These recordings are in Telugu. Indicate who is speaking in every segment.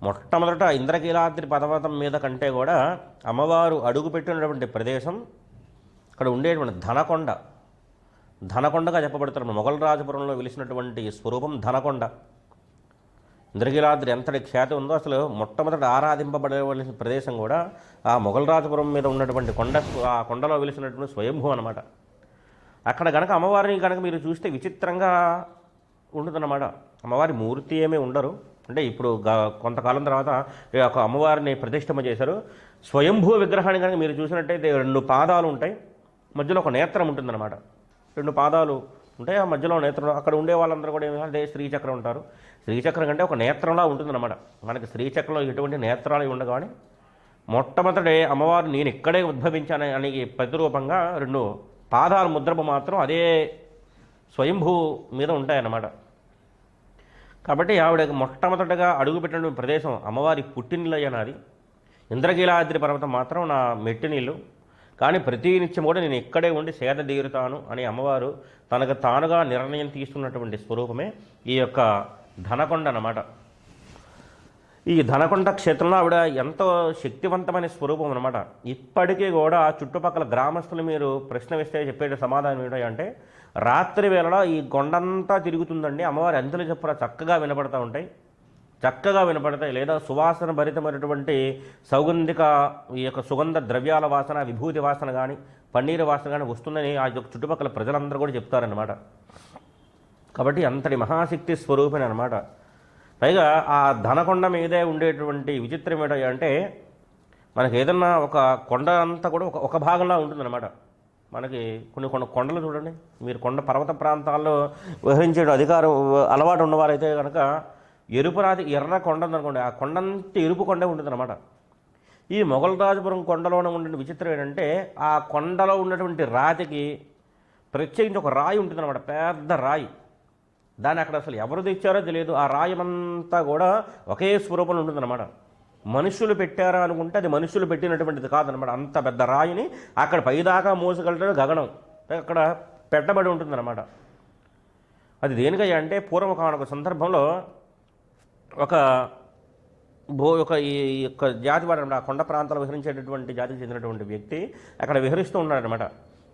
Speaker 1: మొట్టమొదట ఇంద్రకీలాద్రి పర్వతం మీద కంటే కూడా అమ్మవారు అడుగుపెట్టినటువంటి ప్రదేశం అక్కడ ఉండేటువంటి ధనకొండగా చెప్పబడుతున్న మొఘల్ రాజపురంలో వెలిసినటువంటి స్వరూపం ధనకొండ. ఇంద్రకీలాద్రి ఎంతటి ఖ్యాతి ఉందో అసలు మొట్టమొదట ఆరాధింపబడవలసిన ప్రదేశం కూడా ఆ మొఘల్ రాజపురం మీద ఉన్నటువంటి ఆ కొండలో వెలిసినటువంటి స్వయంభూ అనమాట. అక్కడ కనుక అమ్మవారిని కనుక మీరు చూస్తే విచిత్రంగా ఉంటుందన్నమాట. అమ్మవారి మూర్తి ఏమీ ఉండరు, అంటే ఇప్పుడు కొంతకాలం తర్వాత ఒక అమ్మవారిని ప్రతిష్ఠింప చేశారు. స్వయంభూ విగ్రహాన్ని కనుక మీరు చూసినట్టయితే 2 పాదాలు ఉంటాయి, మధ్యలో ఒక నేత్రం ఉంటుందన్నమాట. 2 పాదాలు ఉంటాయి, ఆ మధ్యలో నేత్రం. అక్కడ ఉండే వాళ్ళందరూ కూడా ఏమంటే శ్రీచక్రం ఉంటారు. శ్రీచక్రం కంటే ఒక నేత్రంలా ఉంటుందన్నమాట. మనకి శ్రీచక్రంలో ఎటువంటి నేత్రాలు ఉండవు, కానీ మొట్టమొదటి అమ్మవారు నేను ఇక్కడే ఉద్భవించాను అని ప్రతిరూపంగా 2 పాదాల ముద్రము మాత్రం అదే స్వయంభూ మీద ఉంటాయన్నమాట. కాబట్టి ఆవిడ మొట్టమొదటగా అడుగుపెట్టిన ప్రదేశం అమ్మవారి పుట్టినిల్లు అన్నది. ఇంద్రకీలాద్రి పర్వతం మాత్రం నా మెట్టినిల్లు, కానీ ప్రతి నిత్యం కూడా నేను ఇక్కడే ఉండి సేద తీరుతాను అని అమ్మవారు తనకు తానుగా నిర్ణయం తీసుకున్నటువంటి స్వరూపమే ఈ యొక్క ధనకొండ అన్నమాట. ఈ ధనకొండ క్షేత్రంలో ఆవిడ ఎంతో శక్తివంతమైన స్వరూపం అనమాట. ఇప్పటికీ కూడా చుట్టుపక్కల గ్రామస్తులు మీరు ప్రశ్న వేస్తే చెప్పే సమాధానం ఏంటంటే రాత్రి వేళలో ఈ కొండంతా తిరుగుతుందండి, అమ్మవారి అంతులు చెప్పుల చక్కగా వినపడతాయి, లేదా సువాసన భరితమైనటువంటి సౌగంధిక ఈ యొక్క సుగంధ ద్రవ్యాల వాసన, విభూతి వాసన కానీ పన్నీరు వాసన కానీ వస్తుందని ఆ యొక్క చుట్టుపక్కల ప్రజలందరూ కూడా చెప్తారన్నమాట. కాబట్టి అంతటి మహాశక్తి స్వరూపిణి అనమాట. పైగా ఆ ధనకొండ మీదే ఉండేటువంటి విచిత్రం ఏంటంటే మనకి ఏదన్నా ఒక కొండ అంతా కూడా ఒక భాగంలో ఉంటుందన్నమాట. మనకి కొన్ని కొండలు చూడండి, మీరు పర్వత ప్రాంతాల్లో విహరించే అలవాటు ఉన్నవారైతే కనుక ఎర్ర కొండ ఉందనుకోండి, ఆ కొండంతా ఎరుపు కొండే ఉంటుందన్నమాట. ఈ మొఘల్ రాజపురం కొండలోనే ఉండే విచిత్రం ఏంటంటే ఆ కొండలో ఉన్నటువంటి రాతికి ప్రత్యేకించి ఒక రాయి ఉంటుందన్నమాట, పెద్ద రాయి. దాన్ని అక్కడ అసలు ఎవరు తెచ్చారో తెలియదు. ఆ రాయమంతా కూడా ఒకే స్వరూపంలో ఉంటుందన్నమాట. మనుషులు పెట్టారా అనుకుంటే అది మనుషులు పెట్టినటువంటిది కాదనమాట. అంత పెద్ద రాయిని అక్కడ పైదాకా మోసుకెళ్ళడం గగనం అక్కడ పెట్టబడి ఉంటుందన్నమాట. అది దేనికయ్యా అంటే పూర్వకాల సందర్భంలో ఈ యొక్క జాతి వాడు ఆ కొండ ప్రాంతాలు విహరించేటటువంటి జాతికి చెందినటువంటి వ్యక్తి అక్కడ విహరిస్తూ ఉన్నాడనమాట.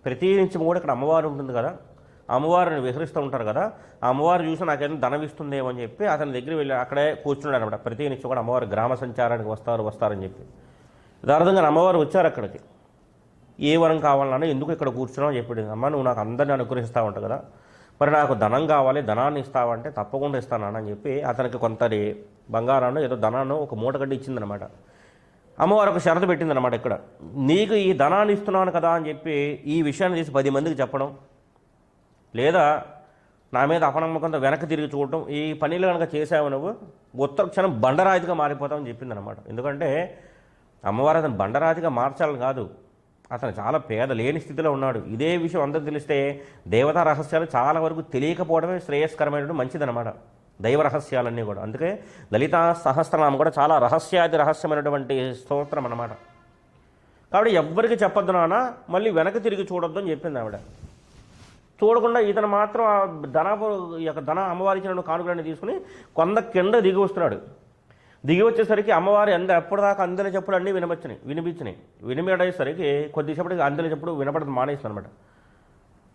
Speaker 1: ప్రతి నుంచి కూడా ఇక్కడ అమ్మవారు ఉంటుంది కదా, అమ్మవారిని విహరిస్తూ ఉంటారు కదా, ఆ అమ్మవారు చూసి నాకేదో ధనం ఇస్తుందేమో అని చెప్పి అతని దగ్గర వెళ్ళి అక్కడే కూర్చున్నాడు అనమాట. ప్రతి నుంచి కూడా అమ్మవారు గ్రామ సంచారానికి వస్తారని చెప్పి యథార్థంగా అమ్మవారు వచ్చారు అక్కడికి. ఏ వరం కావాలన్నా ఎందుకు ఇక్కడ కూర్చున్నావు అని చెప్పి, అమ్మ నువ్వు నాకు అందరినీ అనుగ్రహిస్తూ ఉంటావు కదా, మరి నాకు ధనం కావాలి, ధనాన్ని ఇస్తావంటే తప్పకుండా ఇస్తాను అని చెప్పి అతనికి కొంత బంగారాన్ని ఏదో ధనాన్ని ఒక మూట గడ్డి ఇచ్చిందనమాట. అమ్మవారు ఒక షరతు పెట్టిందనమాట. ఇక్కడ నీకు ఈ ధనాన్ని ఇస్తున్నాను కదా అని చెప్పి ఈ విషయాన్ని తీసి 10 మందికి చెప్పడం, లేదా నా మీద అపనమ్మకంతో వెనక్కి తిరిగి చూడటం, ఈ పనిలో కనుక చేసావు నువ్వు ఉత్తర క్షణం బండరాతిగా మారిపోతామని చెప్పిందనమాట. ఎందుకంటే అమ్మవారు అతను బండరాతిగా మార్చాలని కాదు, అతను చాలా లేని స్థితిలో ఉన్నాడు. ఇదే విషయం అందరూ తెలిస్తే దేవతా రహస్యాలు చాలా వరకు తెలియకపోవడమే శ్రేయస్కరమైనటువంటి మంచిదన్నమాట, దైవ రహస్యాలన్నీ కూడా. అందుకే లలితా సహస్రనామం కూడా చాలా రహస్యమైనటువంటి స్తోత్రం అన్నమాట. కాబట్టి ఎవ్వరికి చెప్పొద్దు నాన్న, మళ్ళీ వెనక్కి తిరిగి చూడొద్దు అని చెప్పింది ఆవిడ. చూడకుండా ఇతను మాత్రం ఆ ధన అమ్మవారి ఇచ్చిన కానుకలన్నీ తీసుకుని కొంత కింద దిగి వస్తున్నాడు. దిగి వచ్చేసరికి అమ్మవారి ఎప్పటిదాకా అందల చెప్పులు అన్నీ వినిపించేసరికి కొద్దిసేపటికి అందల చెప్పుడు వినపడదు మానేస్తుంది అనమాట.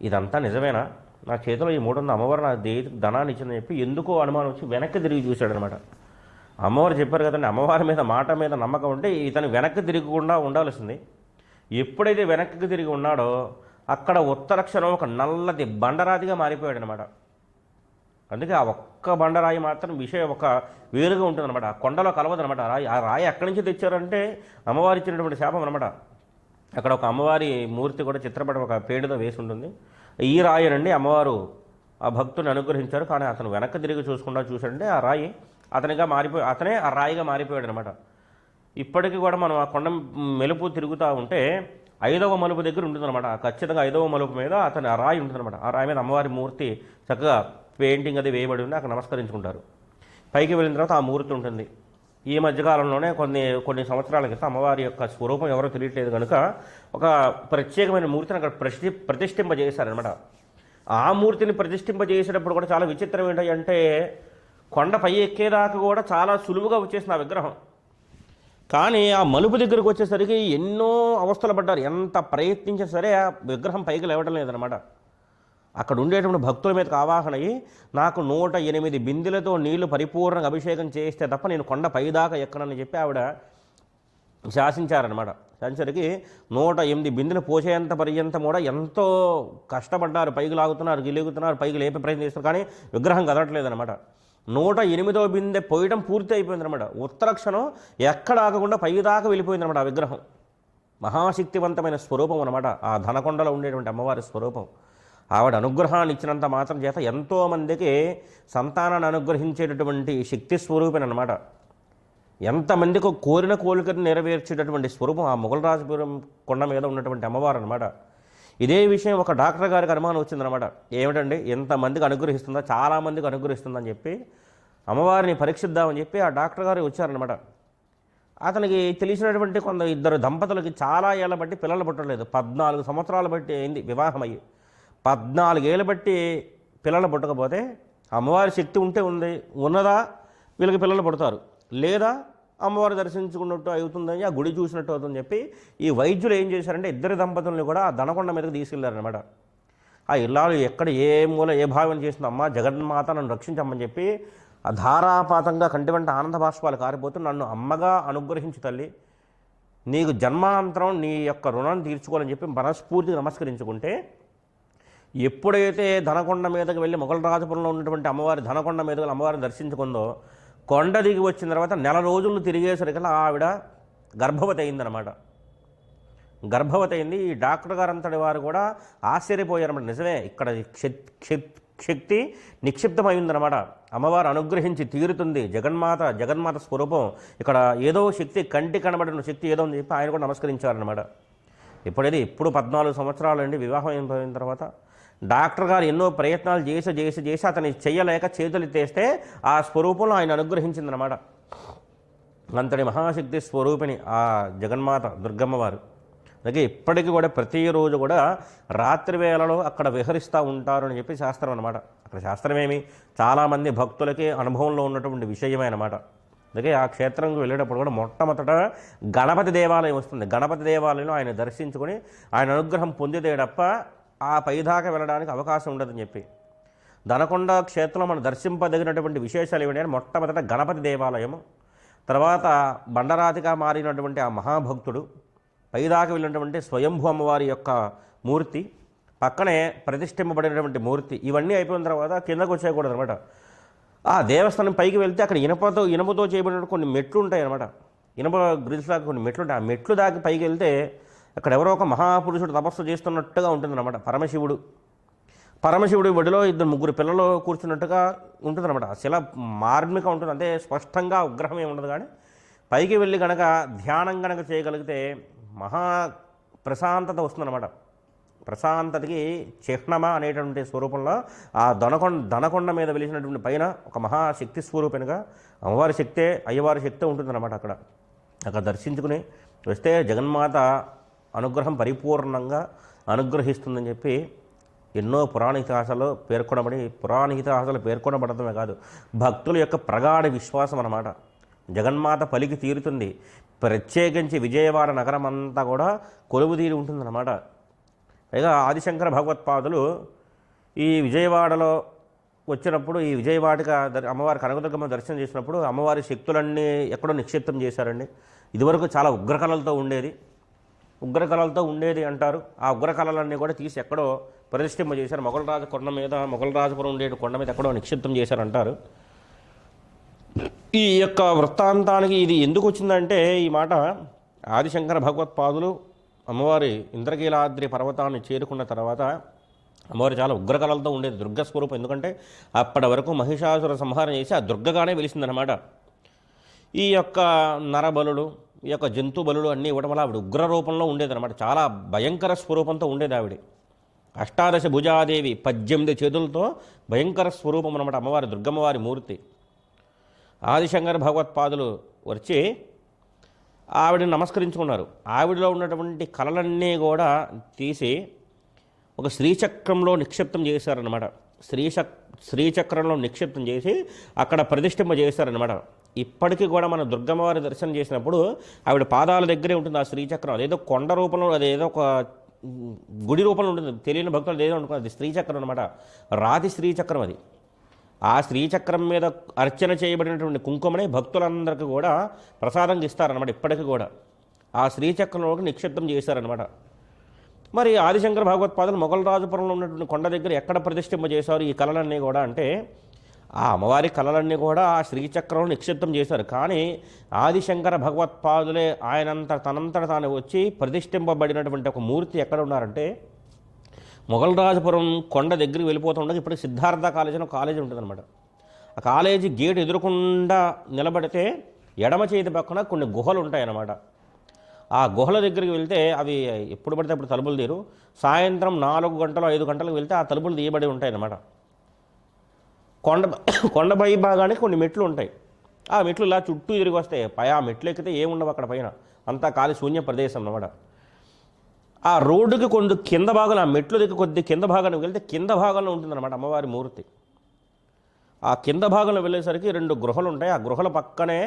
Speaker 1: ఇదంతా నిజమేనా, నా చేతిలో ఈ 300 అమ్మవారు నా ధనాన్ని ఇచ్చిందని చెప్పి ఎందుకో అనుమానం వచ్చి వెనక్కి తిరిగి చూశాడనమాట. అమ్మవారు చెప్పారు కదండి, అమ్మవారి మీద మాట మీద నమ్మకం ఉంటే ఇతను వెనక్కి తిరగకుండా ఉండాల్సింది. ఎప్పుడైతే వెనక్కి తిరిగి ఉన్నాడో అక్కడ ఉత్తరక్షణం ఒక నల్లది బండరాతిగా మారిపోయాడు అనమాట. అందుకే ఆ ఒక్క బండరాయి మాత్రం విషయం ఒక వేరుగా ఉంటుందన్నమాట. ఆ కొండలో కలవదనమాట ఆ రాయి ఎక్కడి నుంచి తెచ్చారంటే అమ్మవారి ఇచ్చినటువంటి శాపం అనమాట. అక్కడ ఒక అమ్మవారి మూర్తి కూడా చిత్రపటం ఒక పేడుతో వేసి ఉంటుంది. ఈ రాయి నుండి అమ్మవారు ఆ భక్తుని అనుగ్రహించారు, కానీ అతను వెనక్కి తిరిగి చూశాడంటే ఆ రాయి అతనే ఆ రాయిగా మారిపోయాడు అనమాట. ఇప్పటికీ కూడా మనం ఆ కొండ మెలుపు తిరుగుతూ ఉంటే 5వ మలుపు దగ్గర ఉంటుందన్నమాట. ఖచ్చితంగా 5వ మలుపు మీద అతను ఆ రాయి ఉంటుందన్నమాట. ఆ రాయి మీద అమ్మవారి మూర్తి చక్కగా పెయింటింగ్ అది వేయబడి ఉంది, అక్కడ నమస్కరించుకుంటారు. పైకి వెళ్ళిన తర్వాత ఆ మూర్తి ఉంటుంది. ఈ మధ్యకాలంలోనే కొన్ని సంవత్సరాల క్రితం అమ్మవారి యొక్క స్వరూపం ఎవరో తెలియట్లేదు కనుక ఒక ప్రత్యేకమైన మూర్తిని అక్కడ ప్రతిష్ఠింపజేశారనమాట. ఆ మూర్తిని ప్రతిష్ఠింపజేసేటప్పుడు కూడా చాలా విచిత్రం ఏంటంటే కొండపై ఎక్కేదాకా కూడా చాలా సులువుగా వచ్చేసింది ఆ విగ్రహం. కానీ ఆ మలుపు దగ్గరకు వచ్చేసరికి ఎన్నో అవస్థలు పడ్డారు. ఎంత ప్రయత్నించినా సరే ఆ విగ్రహం పైకి లేవడం లేదనమాట. అక్కడ ఉండేటువంటి భక్తుల మీదకి ఆవాహన అయ్యి, నాకు 108 బిందెలతో నీళ్లు పరిపూర్ణంగా అభిషేకం చేస్తే తప్ప నేను కొండ పైదాకా ఎక్కనని చెప్పి ఆవిడ శాసించారనమాట. శాసించరికి 108 బిందెలు పోసేంత పర్యంతం కూడా ఎంతో కష్టపడ్డారు. పైకి లాగుతున్నారు, గిలుగుతున్నారు, పైకి లేపే ప్రయత్నం చేస్తున్నారు, కానీ విగ్రహం కదలట్లేదనమాట. 108వ బిందె పోయడం పూర్తి అయిపోయిందనమాట. ఉత్తరక్షణం ఎక్కడ ఆగకుండా పైదాకా వెళ్ళిపోయిందనమాట ఆ విగ్రహం. మహాశక్తివంతమైన స్వరూపం అనమాట ఆ ధనకొండలో ఉండేటువంటి అమ్మవారి స్వరూపం. ఆవిడ అనుగ్రహాన్ని ఇచ్చినంత మాత్రం చేత ఎంతోమందికి సంతానాన్ని అనుగ్రహించేటటువంటి శక్తి స్వరూపిణి అనమాట. ఎంతమందికి కోరిన కోరికను నెరవేర్చేటటువంటి స్వరూపం ఆ మొగల్రాజపురం కొండ మీద ఉన్నటువంటి అమ్మవారు అనమాట. ఇదే విషయం ఒక డాక్టర్ గారికి అనుమానం వచ్చిందనమాట. ఏమిటండి, ఎంతమందికి అనుగ్రహిస్తుందా, చాలామందికి అనుగ్రహిస్తుందని చెప్పి అమ్మవారిని పరీక్షిద్దామని చెప్పి ఆ డాక్టర్ గారు వచ్చారనమాట. అతనికి తెలిసినటువంటి ఇద్దరు దంపతులకి చాలా ఏళ్ళ బట్టి పిల్లలు పుట్టలేదు. 14 సంవత్సరాలు బట్టి అయింది వివాహం అయ్యి. 14 ఏళ్ళు బట్టి పిల్లలు పుట్టకపోతే అమ్మవారి శక్తి ఉంటే ఉన్నదా వీళ్ళకి పిల్లలు పుడతారు, లేదా అమ్మవారు దర్శించుకున్నట్టు అవుతుందని, ఆ గుడి చూసినట్టు అవుతుందని చెప్పి ఈ వైద్యులు ఏం చేశారంటే ఇద్దరు దంపతుల్ని కూడా ఆ దనకొండ మీదకి తీసుకెళ్లారనమాట. ఆ ఇల్లాలు ఎక్కడ ఏ మూల ఏ భావం చేసిందో, అమ్మ జగన్మాత నన్ను రక్షించమ్మని చెప్పి ఆ ధారాపాతంగా కంటి వెంట ఆనంద బాష్పాలు కారిపోతూ, నన్ను అమ్మగా అనుగ్రహించు తల్లి, నీకు జన్మాంతరం నీ యొక్క రుణాన్ని తీర్చుకోవాలని చెప్పి మనస్ఫూర్తిగా నమస్కరించుకుంటే, ఎప్పుడైతే ధనకొండ మీదకి వెళ్ళి మొగల్రాజపురంలో ఉన్నటువంటి అమ్మవారి ధనకొండ మీదకి అమ్మవారిని దర్శించుకుందో, కొండ దిగి వచ్చిన తర్వాత నెల రోజులు తిరిగేసరికల్లా ఆవిడ గర్భవతి అయిందనమాట. గర్భవతి అయింది. ఈ డాక్టర్ గారు అంతటి వారు కూడా ఆశ్చర్యపోయారన్నమాట. నిజమే, ఇక్కడ శక్తి నిక్షిప్తమైందనమాట. అమ్మవారు అనుగ్రహించి తీరుతుంది, జగన్మాత స్వరూపం, ఇక్కడ ఏదో శక్తి, కంటి కనబడిన శక్తి ఏదో అని చెప్పి ఆయన కూడా నమస్కరించారనమాట. ఇప్పుడు 14 సంవత్సరాలండి వివాహం అయిన తర్వాత డాక్టర్ గారు ఎన్నో ప్రయత్నాలు చేసి అతని చెయ్యలేక చేతులు ఎత్తేస్తే ఆ స్వరూపంలో ఆయన అనుగ్రహించిందనమాట. అంతటి మహాశక్తి స్వరూపిణి ఆ జగన్మాత దుర్గమ్మవారు. అలాగే ఇప్పటికీ కూడా ప్రతిరోజు కూడా రాత్రి వేళలో అక్కడ విహరిస్తూ ఉంటారు అని చెప్పి శాస్త్రం అనమాట. అక్కడ శాస్త్రమేమి, చాలామంది భక్తులకి అనుభవంలో ఉన్నటువంటి విషయమే అనమాట. అలాగే ఆ క్షేత్రంకి వెళ్ళేటప్పుడు కూడా మొట్టమొదట గణపతి దేవాలయం వస్తుంది. గణపతి దేవాలయంలో ఆయన దర్శించుకొని ఆయన అనుగ్రహం పొందితే తప్ప ఆ పైదాకా వెళ్ళడానికి అవకాశం ఉండదని చెప్పి దనకొండ క్షేత్రంలో మనం దర్శింపదగినటువంటి విశేషాలు ఏమిటంటే, మొట్టమొదట గణపతి దేవాలయము, తర్వాత బండరాతిగా మారినటువంటి ఆ మహాభక్తుడు, పైదాకా వెళ్ళినటువంటి స్వయంభూ అమ్మవారి యొక్క మూర్తి, పక్కనే ప్రతిష్ఠింపబడినటువంటి మూర్తి, ఇవన్నీ అయిపోయిన తర్వాత కిందకు వచ్చేయకూడదు అనమాట. ఆ దేవస్థానం పైకి వెళ్తే అక్కడ ఇనుపతో చేయబడిన కొన్ని మెట్లు ఉంటాయి అనమాట. ఇనుప గ్రిల్స్ దాకా కొన్ని మెట్లు ఉంటాయి. ఆ మెట్లు దాకా పైకి వెళ్తే అక్కడ ఎవరో ఒక మహాపురుషుడు తపస్సు చేస్తున్నట్టుగా ఉంటుందన్నమాట. పరమశివుడు ఒడిలో 2-3 పిల్లలు కూర్చున్నట్టుగా ఉంటుందన్నమాట. శిల మార్మిక ఉంటుంది, అంతే స్పష్టంగా విగ్రహం ఏమి ఉండదు. కానీ పైకి వెళ్ళి కనుక ధ్యానం కనుక చేయగలిగితే మహా ప్రశాంతత వస్తుందన్నమాట. ప్రశాంతతకి చిహ్నమా అనేటువంటి స్వరూపంలో ఆ దనకొండ మీద వెలిసినటువంటి పైన ఒక మహాశక్తి స్వరూపిణిగా అమ్మవారి శక్తే, అయ్యవారి శక్తే ఉంటుందన్నమాట. అక్కడ దర్శించుకుని వస్తే జగన్మాత అనుగ్రహం పరిపూర్ణంగా అనుగ్రహిస్తుందని చెప్పి ఎన్నో పురాణ ఇతిహాసాలు పేర్కొనబడటమే కాదు, భక్తుల యొక్క ప్రగాఢ విశ్వాసం అన్నమాట. జగన్మాత పలికి తీరుతుంది. ప్రత్యేకించి విజయవాడ నగరం అంతా కూడా కొలువు తీరి ఉంటుందన్నమాట. పైగా ఆదిశంకర భగవత్పాదులు ఈ విజయవాడలో వచ్చినప్పుడు, ఈ విజయవాడక అమ్మవారి కనకదుర్గమ్మ దర్శనం చేసినప్పుడు అమ్మవారి శక్తులన్నీ ఎక్కడో నిక్షిప్తం చేశారండి. ఇదివరకు చాలా ఉగ్రకళలతో ఉండేది అంటారు. ఆ ఉగ్రకళలన్నీ కూడా తీసి ఎక్కడో ప్రతిష్ఠింప చేశారు. మొగల్రాజపురం ఉండే కొండ మీద ఎక్కడో నిక్షిప్తం చేశారంటారు. ఈ యొక్క వృత్తాంతానికి ఇది ఎందుకు వచ్చిందంటే, ఈ మాట ఆదిశంకర భగవత్పాదులు అమ్మవారి ఇంద్రకీలాద్రి పర్వతాన్ని చేరుకున్న తర్వాత అమ్మవారు చాలా ఉగ్రకళలతో ఉండేది, దుర్గస్వరూపం. ఎందుకంటే అప్పటి వరకు మహిషాసుర సంహారం చేసి ఆ దుర్గగానే వెలిసిందనమాట. ఈ యొక్క నరబలులు, ఈ యొక్క జంతు బలులు అన్నీ ఇవ్వడం వల్ల ఆవిడ ఉగ్ర రూపంలో ఉండేదన్నమాట. చాలా భయంకర స్వరూపంతో ఉండేది ఆవిడ. 18 భుజాదేవి, 18 చేతులతో భయంకర స్వరూపం అన్నమాట అమ్మవారి దుర్గమ్మవారి మూర్తి. ఆదిశంకర భగవత్పాదులు వచ్చి ఆవిడని నమస్కరించుకున్నారు. ఆవిడలో ఉన్నటువంటి కళలన్నీ కూడా తీసి ఒక శ్రీచక్రంలో నిక్షిప్తం చేశారన్నమాట. శ్రీచక్రంలో నిక్షిప్తం చేసి అక్కడ ప్రతిష్ఠింప చేశారనమాట. ఇప్పటికీ కూడా మనం దుర్గమ్మవారి దర్శనం చేసినప్పుడు ఆవిడ పాదాల దగ్గరే ఉంటుంది ఆ శ్రీచక్రం. అదేదో కొండ రూపంలో, అదేదో ఒక గుడి రూపంలో ఉంటుంది, తెలియని భక్తులు ఏదో ఉంటుంది, అది శ్రీచక్రం అనమాట. రాతి శ్రీచక్రం అది. ఆ శ్రీచక్రం మీద అర్చన చేయబడినటువంటి కుంకుమని భక్తులందరికీ కూడా ప్రసాదంగా ఇస్తారనమాట. ఇప్పటికీ కూడా ఆ శ్రీచక్రంలోకి నిక్షిప్తం చేశారనమాట. మరి ఆదిశంకర భగవత్పాదులు మొఘల్ రాజపురంలో ఉన్నటువంటి కొండ దగ్గర ఎక్కడ ప్రతిష్ఠింప చేశారు ఈ కళలన్నీ కూడా అంటే, ఆ అమ్మవారి కళలన్నీ కూడా ఆ శ్రీచక్రంలో నిక్షిప్తం చేశారు. కానీ ఆదిశంకర భగవత్పాదులే తనంతట తాను వచ్చి ప్రతిష్ఠింపబడినటువంటి ఒక మూర్తి ఎక్కడ ఉన్నారంటే, మొఘల్ రాజపురం కొండ దగ్గరికి వెళ్ళిపోతుండగా ఇప్పుడు సిద్ధార్థ కాలేజీ అని ఒక కాలేజీ ఉంటుందన్నమాట. ఆ కాలేజీ గేట్ ఎదురకుండా నిలబడితే ఎడమ చేతి పక్కన కొన్ని గుహలు ఉంటాయన్నమాట. ఆ గుహల దగ్గరికి వెళ్తే అవి ఎప్పుడు పడితే అప్పుడు తలుపులు తీరు. సాయంత్రం 4 గంటలు 5 గంటలకు వెళ్తే ఆ తలుపులు తీయబడి ఉంటాయన్నమాట. కొండపై భాగానికి కొన్ని మెట్లు ఉంటాయి. ఆ మెట్లు ఇలా చుట్టూ తిరిగి వస్తాయి. ఆ మెట్లు ఎక్కితే ఏముండవు అక్కడ పైన, అంతా ఖాళీ శూన్య ప్రదేశం అన్నమాట. ఆ రోడ్డుకి కొంచెం కింద భాగంలో, ఆ మెట్లు దగ్గర కొద్ది కింద భాగానికి వెళ్తే కింద భాగంలో ఉంటుందన్నమాట అమ్మవారి మూర్తి. ఆ కింద భాగంలో వెళ్ళేసరికి 2 గృహలు ఉంటాయి. ఆ గృహల పక్కనే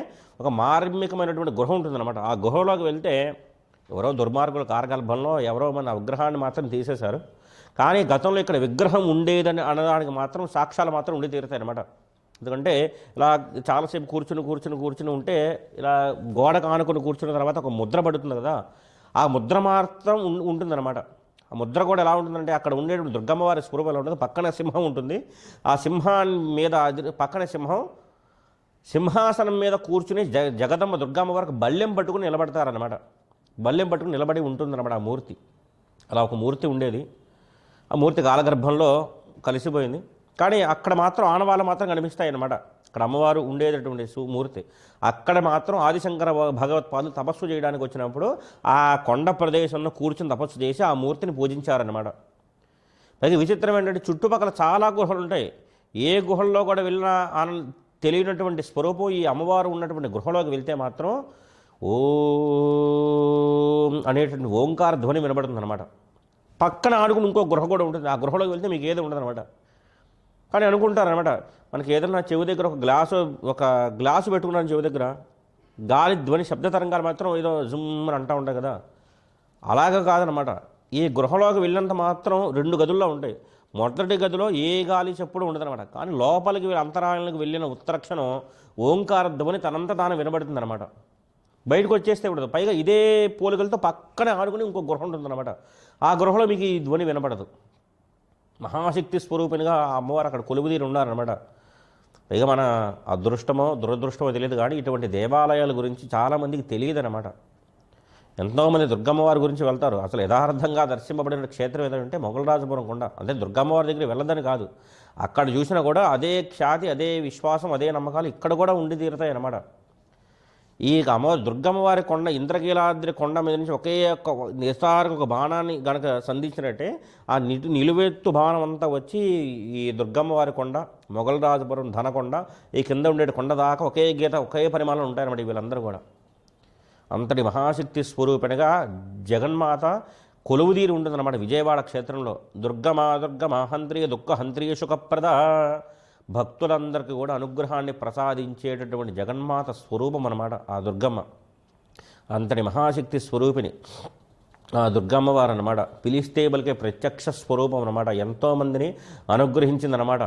Speaker 1: ఒక మార్మికమైనటువంటి గృహ ఉంటుందన్నమాట. ఆ గుహలోకి వెళ్తే ఎవరో దుర్మార్గుల కారగర్భంలో ఎవరో మన విగ్రహాన్ని మాత్రం తీసేశారు. కానీ గతంలో ఇక్కడ విగ్రహం ఉండేదని అనడానికి మాత్రం సాక్ష్యాలు మాత్రం ఉండి తీరుతాయి అన్నమాట. ఎందుకంటే ఇలా చాలాసేపు కూర్చుని ఉంటే ఇలా గోడకు ఆనుకుని కూర్చున్న తర్వాత ఒక ముద్ర పడుతుంది కదా, ఆ ముద్ర మాత్రం ఉంటుందన్నమాట. ఆ ముద్ర కూడా ఎలా ఉంటుందంటే, అక్కడ ఉండేటువంటి దుర్గమ్మవారి స్వరూపం ఎలా ఉంటుంది, పక్కన సింహం ఉంటుంది. ఆ సింహాన్ని మీద పక్కన సింహాసనం మీద కూర్చుని జగదమ్మ దుర్గమ్మవారికి బల్లెం పట్టుకుని నిలబడతారనమాట. బల్లెం పట్టుకుని నిలబడి ఉంటుందన్నమాట ఆ మూర్తి. అలా ఒక మూర్తి ఉండేది. ఆ మూర్తి కాలగర్భంలో కలిసిపోయింది. కానీ అక్కడ మాత్రం ఆనవాళ్ళు మాత్రం కనిపిస్తాయి అన్నమాట. అక్కడ అమ్మవారు ఉండేటటువంటి మూర్తి. అక్కడ మాత్రం ఆదిశంకర భగవత్పాదులు తపస్సు చేయడానికి వచ్చినప్పుడు ఆ కొండ ప్రదేశంలో కూర్చుని తపస్సు చేసి ఆ మూర్తిని పూజించారన్నమాట. పైగా విచిత్రం ఏంటంటే, చుట్టుపక్కల చాలా గుహలు ఉంటాయి. ఏ గుహల్లో కూడా వెళ్ళినా తెలియనటువంటి స్వరూపం ఈ అమ్మవారు ఉన్నటువంటి గృహలోకి వెళ్తే మాత్రం ఓం అనేటువంటి ఓంకార ధ్వని వినబడుతుంది అనమాట. పక్కన ఆడుకుని ఇంకో గృహ కూడా ఉంటుంది. ఆ గృహలోకి వెళ్తే మీకు ఏది ఉండదు అనమాట. కానీ అనుకుంటారనమాట, మనకి ఏదన్నా చెవి దగ్గర ఒక గ్లాసు పెట్టుకున్నాను చెవి దగ్గర, గాలి ధ్వని శబ్ద తరంగాలు మాత్రం ఏదో జుమ్మని అంటూ ఉంటాయి కదా, అలాగే కాదనమాట. ఈ గృహలోకి వెళ్ళినంత మాత్రం 2 గదుల్లో ఉంటాయి. మొదటి గదిలో ఏ గాలి చెప్పుడు ఉండదనమాట. కానీ లోపలికి అంతరాలకు వెళ్ళిన ఉత్తరక్షణం ఓంకార ధ్వని తనంత తాను వినబడుతుంది అనమాట. బయటకు వచ్చేస్తే ఉండదు. పైగా ఇదే పోలికలతో పక్కనే ఆడుకుని ఇంకో గృహ ఉంటుందన్నమాట. ఆ గృహలో మీకు ఈ ధ్వని వినపడదు. మహాశక్తి స్వరూపినిగా ఆ అమ్మవారు అక్కడ కొలువుదీరి ఉన్నారనమాట. పైగా మన అదృష్టమో దురదృష్టమో తెలియదు, కానీ ఇటువంటి దేవాలయాల గురించి చాలామందికి తెలియదు అనమాట. ఎంతోమంది దుర్గమ్మవారి గురించి వెళ్తారు. అసలు యథార్థంగా దర్శింపబడిన క్షేత్రం ఏదంటే మొఘల్ రాజపురం కొండ. అంటే దుర్గమ్మవారి దగ్గర వెళ్ళదని కాదు, అక్కడ చూసినా కూడా అదే ఖ్యాతి, అదే విశ్వాసం, అదే నమ్మకాలు ఇక్కడ కూడా ఉండి తీరుతాయి అన్నమాట. ఈ దుర్గమ్మవారి కొండ, ఇంద్రకీలాద్రి కొండ మీద నుంచి ఒకే నిసారికి ఒక బాణాన్ని గనక సంధించినట్టే ఆ నిలువెత్తు బాణం అంతా వచ్చి ఈ దుర్గమ్మవారి కొండ, మొఘల్ రాజపురం ధనకొండ, ఈ కింద ఉండే కొండ దాకా ఒకే గీత, ఒకే పరిమాణం ఉంటాయన్నమాట వీళ్ళందరూ కూడా. అంతటి మహాశక్తి స్వరూపిణిగా జగన్మాత కొలువుదీరి ఉంటుందన్నమాట విజయవాడ క్షేత్రంలో. దుర్గమాహంత్రియ దుఃఖహంత్రియ సుఖప్రద, భక్తులందరికీ కూడా అనుగ్రహాన్ని ప్రసాదించేటటువంటి జగన్మాత స్వరూపం అన్నమాట ఆ దుర్గమ్మ. అంతటి మహాశక్తి స్వరూపిణి ఆ దుర్గమ్మవారు అన్నమాట. పిలిస్తే బలికే ప్రత్యక్ష స్వరూపం అన్నమాట. ఎంతోమందిని అనుగ్రహించిందన్నమాట.